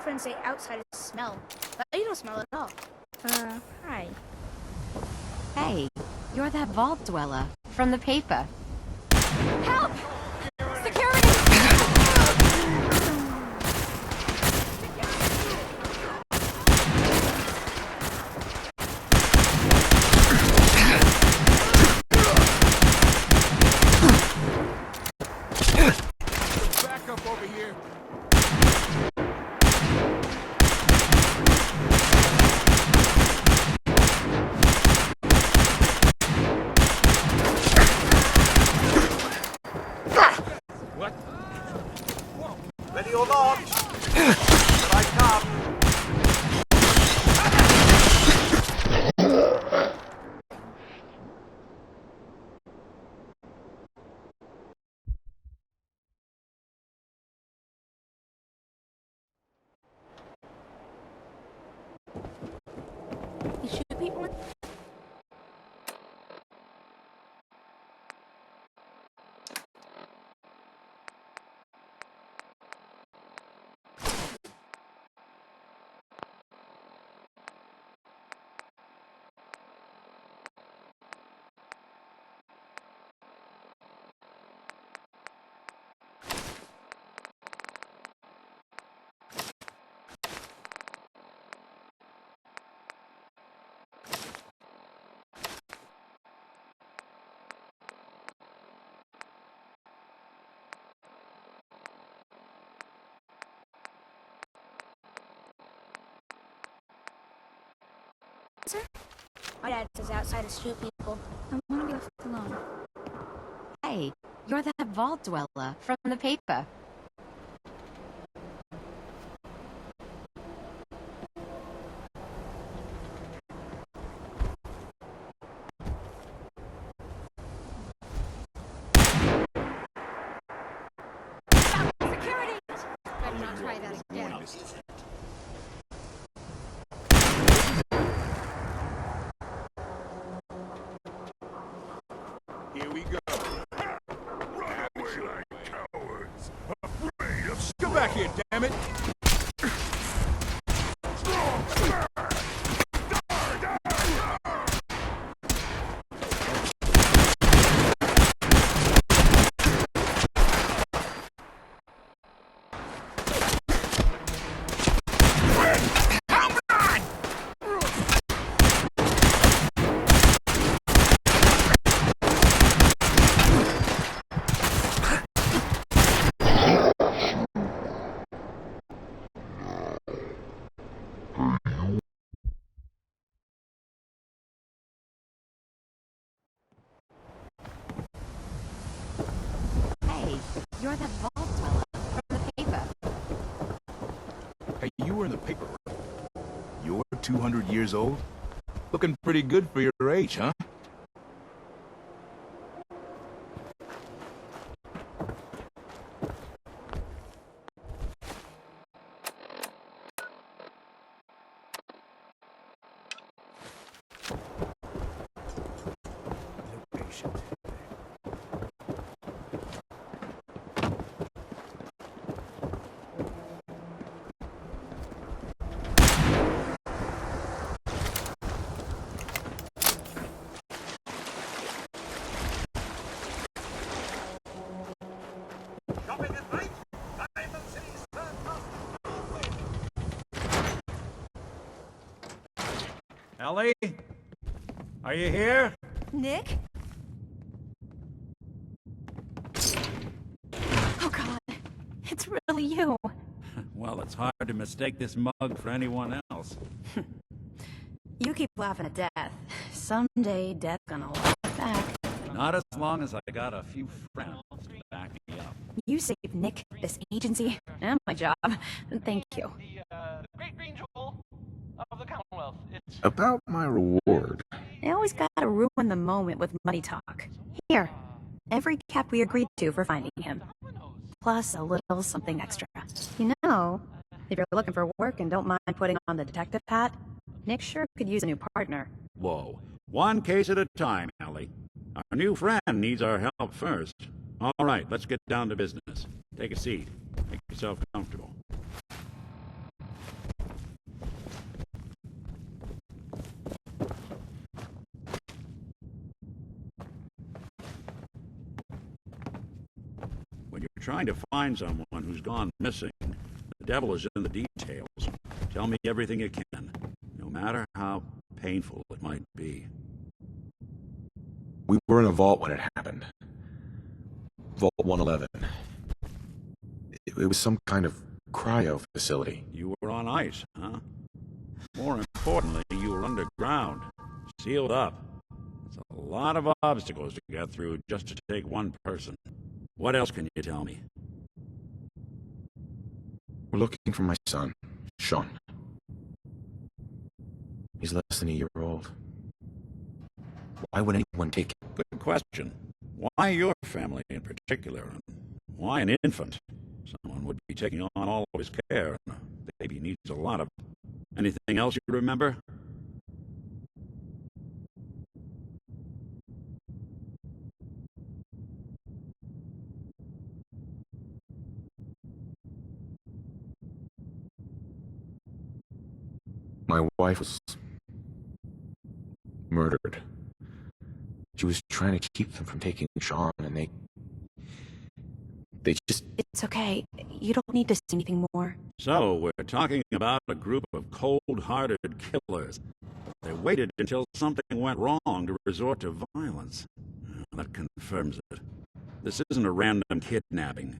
friends say outside is smell, but you don't smell at all. Hi. Hey, you're that vault dweller from the paper. Help! Security! Back up over here. What? Whoa. Ready or not? Here I come. You shoot people? Sir? My dad says outside is shoot people. I want to be left alone. Hey, you're that vault dweller from the paper. Security! Better not try that again. Here we go. Run away like cowards. Afraid of... Come back here, damn it! Hey, you're that vault dweller from the paper. Hey, you were in the paper. You're 200 years old? Looking pretty good for your age, huh? Shopping at night? Diamond City's third master. Ellie? Are you here? Nick? Oh God, it's really you. Well, it's hard to mistake this mug for anyone else. You keep laughing at death. Someday death's gonna laugh back. Not as long as I got a few friends to back me up. You saved Nick, this agency, and my job. Thank you. The great green jewel of the Commonwealth. It's About my reward. I always gotta ruin the moment with money talk. Here, every cap we agreed to for finding him. Plus a little something extra. You know, if you're looking for work and don't mind putting on the detective hat, Nick sure could use a new partner. Whoa. One case at a time, Ellie. Our new friend needs our help first. All right, let's get down to business. Take a seat. Make yourself comfortable. trying to find someone who's gone missing. The devil is in the details. Tell me everything you can, no matter how painful it might be. We were in a vault when it happened. Vault 111. It was some kind of cryo facility. You were on ice, huh? More importantly, you were underground, sealed up. It's a lot of obstacles to get through just to take one person. What else can you tell me? We're looking for my son, Sean. He's less than a year old. Why would anyone take him? Good question. Why your family in particular? And why an infant? Someone would be taking on all of his care, and the baby needs a lot of... Anything else you remember? My wife was murdered. She was trying to keep them from taking Sean, and they just... It's okay. You don't need to say anything more. So, we're talking about a group of cold-hearted killers. They waited until something went wrong to resort to violence. That confirms it. This isn't a random kidnapping.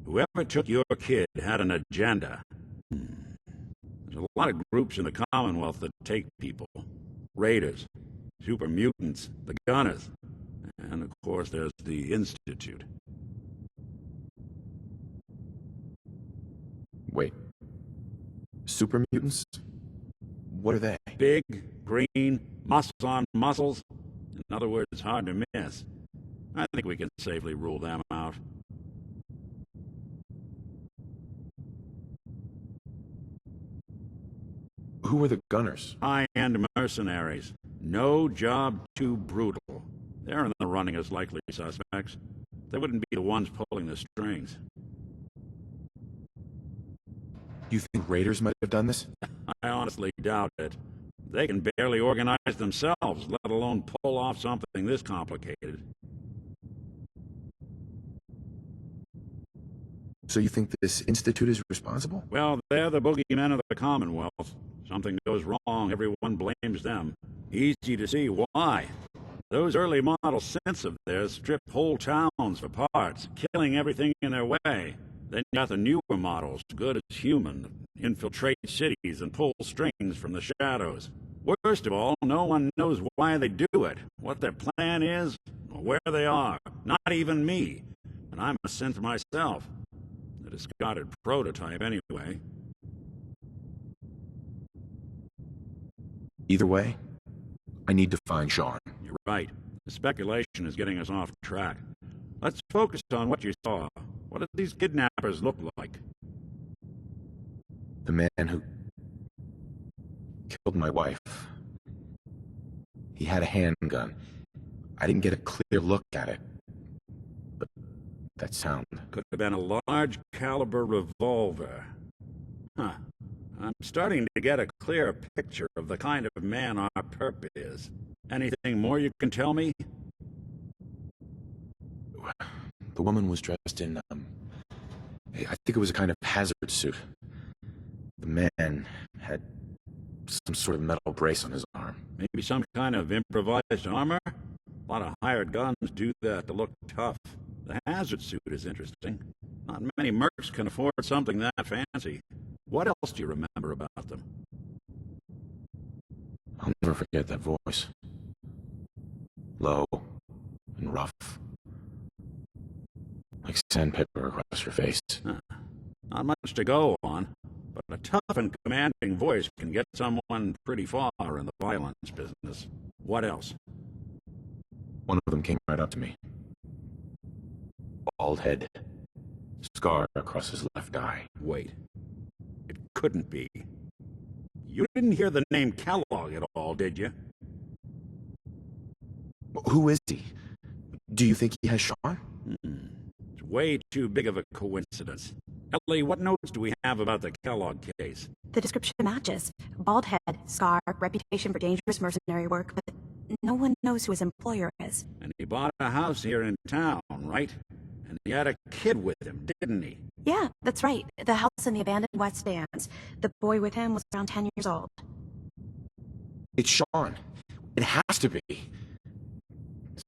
Whoever took your kid had an agenda. There's a lot of groups in the Commonwealth that take people. Raiders, super mutants, the Gunners, and of course there's the Institute. Wait. Super mutants? What are they? Big, green, muscles on muscles. In other words, hard to miss. I think we can safely rule them out. Who are the Gunners? High-end mercenaries. No job too brutal. They're in the running as likely suspects. They wouldn't be the ones pulling the strings. You think raiders might have done this? I honestly doubt it. They can barely organize themselves, let alone pull off something this complicated. So you think this institute is responsible? Well, they're the boogeymen of the Commonwealth. Something goes wrong, everyone blames them. Easy to see why. Those early model synths of theirs strip whole towns for parts, killing everything in their way. Then you got the newer models, good as human, infiltrate cities and pull strings from the shadows. Worst of all, no one knows why they do it, what their plan is, or where they are. Not even me. And I'm a synth myself. A discarded prototype, anyway. Either way, I need to find Sean. You're right. The speculation is getting us off track. Let's focus on what you saw. What did these kidnappers look like? The man who killed my wife. He had a handgun. I didn't get a clear look at it. But that sound... Could have been a large caliber revolver. Huh. I'm starting to get a clear picture of the kind of man our perp is. Anything more you can tell me? The woman was dressed in, I think it was a kind of hazard suit. The man had some sort of metal brace on his arm. Maybe some kind of improvised armor? A lot of hired guns do that to look tough. The hazard suit is interesting. Not many mercs can afford something that fancy. What else do you remember about them? I'll never forget that voice. Low and rough. Like sandpaper across your face. Not much to go on, but a tough and commanding voice can get someone pretty far in the violence business. What else? One of them came right up to me. Bald head. Scar across his left eye. Wait. It couldn't be. You didn't hear the name Kellogg at all, did you? Who is he? Do you think he has Sean? It's way too big of a coincidence. Ellie, what notes do we have about the Kellogg case? The description matches. Bald head, scar, reputation for dangerous mercenary work, but no one knows who his employer is. And he bought a house here in town, right? And He had a kid with him, didn't he? Yeah, that's right. The house in the abandoned West Stands. The boy with him was around 10 years old. It's Sean. It has to be.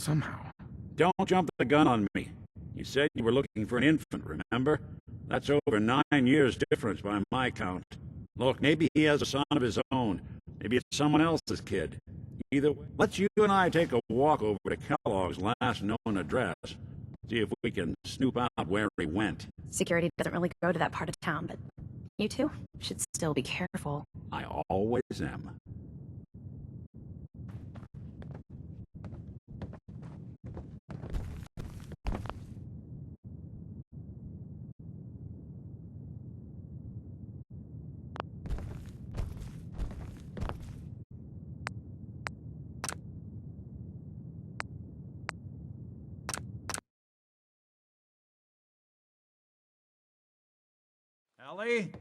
Somehow. Don't jump the gun on me. You said you were looking for an infant, remember? That's over 9 years difference by my count. Look, maybe he has a son of his own. Maybe it's someone else's kid. Either way, let's you and I take a walk over to Kellogg's last known address. See if we can snoop out where he went. Security doesn't really go to that part of town, but you two should still be careful. I always am. Ellie?